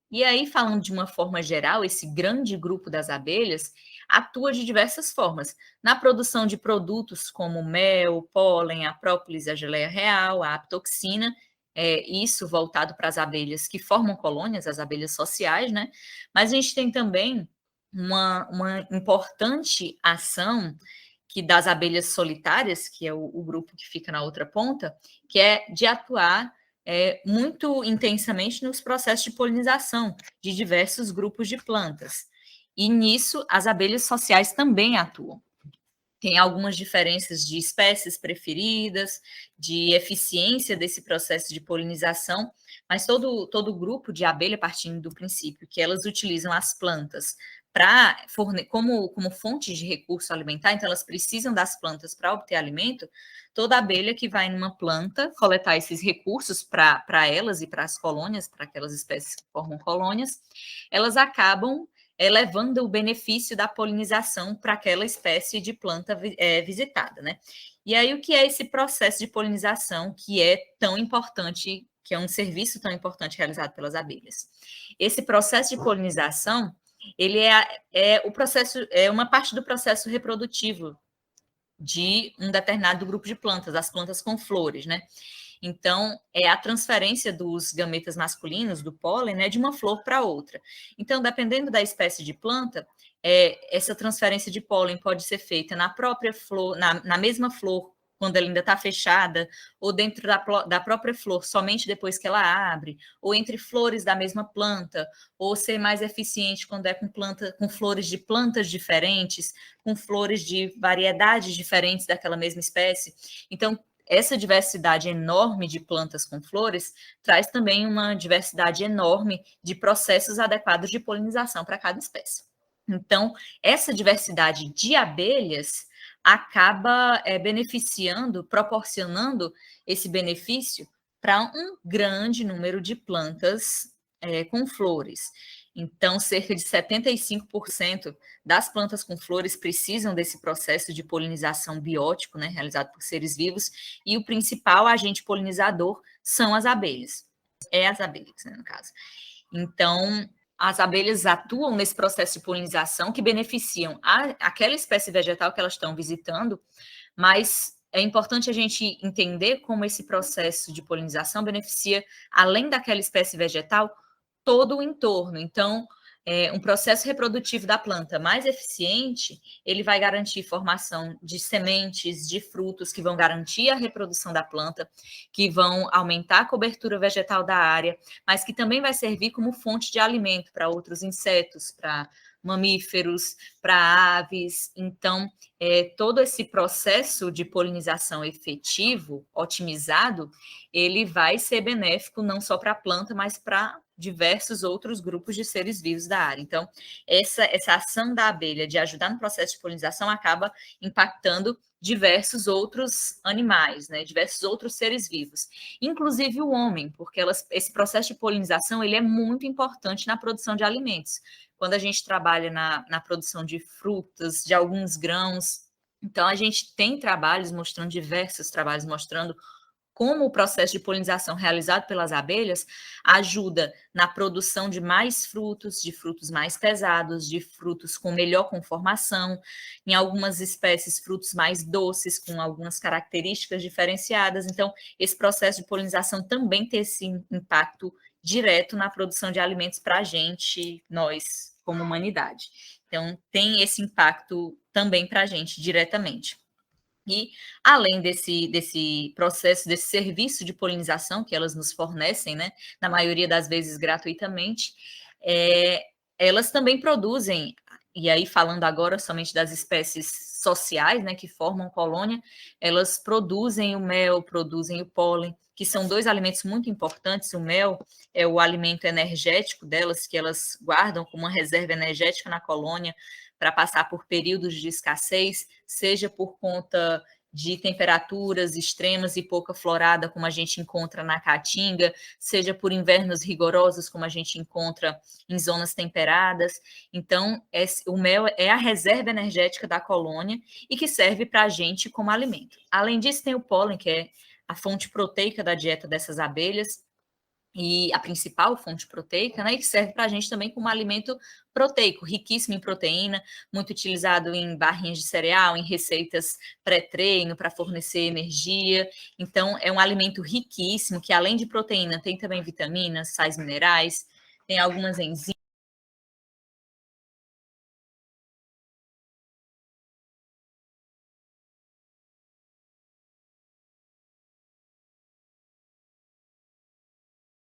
E aí, falando de uma forma geral, esse grande grupo das abelhas atua de diversas formas. Na produção de produtos como mel, pólen, a própolis, a geleia real, a aptoxina, isso voltado para as abelhas que formam colônias, as abelhas sociais, né? Mas a gente tem também uma importante ação que das abelhas solitárias, que é o grupo que fica na outra ponta, que é de atuar muito intensamente nos processos de polinização de diversos grupos de plantas. E nisso, as abelhas sociais também atuam. Tem algumas diferenças de espécies preferidas, de eficiência desse processo de polinização, mas todo grupo de abelha, partindo do princípio que elas utilizam as plantas para como fonte de recurso alimentar, então elas precisam das plantas para obter alimento. Toda abelha que vai numa planta coletar esses recursos para elas e para as colônias, para aquelas espécies que formam colônias, elas acabam levando o benefício da polinização para aquela espécie de planta visitada, né? E aí, o que é esse processo de polinização que é tão importante, que é um serviço tão importante realizado pelas abelhas? Esse processo de polinização, ele o processo, é uma parte do processo reprodutivo de um determinado grupo de plantas, as plantas com flores, né? Então, é a transferência dos gametas masculinos, do pólen, né, de uma flor para outra. Então, dependendo da espécie de planta, essa transferência de pólen pode ser feita na própria flor, na mesma flor, quando ela ainda está fechada, ou dentro da própria flor, somente depois que ela abre, ou entre flores da mesma planta, ou ser mais eficiente quando é com flores de plantas diferentes, com flores de variedades diferentes daquela mesma espécie. Então, essa diversidade enorme de plantas com flores traz também uma diversidade enorme de processos adequados de polinização para cada espécie. Então, essa diversidade de abelhas acaba beneficiando, proporcionando esse benefício para um grande número de plantas com flores. Então, cerca de 75% das plantas com flores precisam desse processo de polinização biótico, né, realizado por seres vivos, e o principal agente polinizador são as abelhas. As abelhas, né, no caso. Então, as abelhas atuam nesse processo de polinização que beneficiam aquela espécie vegetal que elas estão visitando, mas é importante a gente entender como esse processo de polinização beneficia, além daquela espécie vegetal, todo o entorno. Então, um processo reprodutivo da planta mais eficiente, ele vai garantir formação de sementes, de frutos, que vão garantir a reprodução da planta, que vão aumentar a cobertura vegetal da área, mas que também vai servir como fonte de alimento para outros insetos, para mamíferos, para aves. Então, todo esse processo de polinização efetivo, otimizado, ele vai ser benéfico não só para a planta, mas para diversos outros grupos de seres vivos da área. Então, essa ação da abelha de ajudar no processo de polinização acaba impactando diversos outros animais, né, diversos outros seres vivos, inclusive o homem, porque esse processo de polinização ele é muito importante na produção de alimentos. Quando a gente trabalha na produção de frutas, de alguns grãos, então a gente tem diversos trabalhos mostrando como o processo de polinização realizado pelas abelhas ajuda na produção de mais frutos, de frutos mais pesados, de frutos com melhor conformação, em algumas espécies, frutos mais doces, com algumas características diferenciadas. Então, esse processo de polinização também tem esse impacto direto na produção de alimentos para a gente, nós, como humanidade. Então, tem esse impacto também para a gente, diretamente. E, além desse processo, desse serviço de polinização que elas nos fornecem, né, na maioria das vezes gratuitamente, elas também produzem, e aí falando agora somente das espécies sociais, né, que formam colônia, elas produzem o mel, produzem o pólen, que são dois alimentos muito importantes. O mel é o alimento energético delas, que elas guardam como uma reserva energética na colônia, para passar por períodos de escassez, seja por conta de temperaturas extremas e pouca florada, como a gente encontra na Caatinga, seja por invernos rigorosos, como a gente encontra em zonas temperadas. Então, o mel é a reserva energética da colônia e que serve para a gente como alimento. Além disso, tem o pólen, que é a fonte proteica da dieta dessas abelhas, e a principal fonte proteica, né, e que serve para a gente também como alimento proteico, riquíssimo em proteína, muito utilizado em barrinhas de cereal, em receitas pré-treino para fornecer energia. Então, é um alimento riquíssimo que, além de proteína, tem também vitaminas, sais minerais, tem algumas enzimas.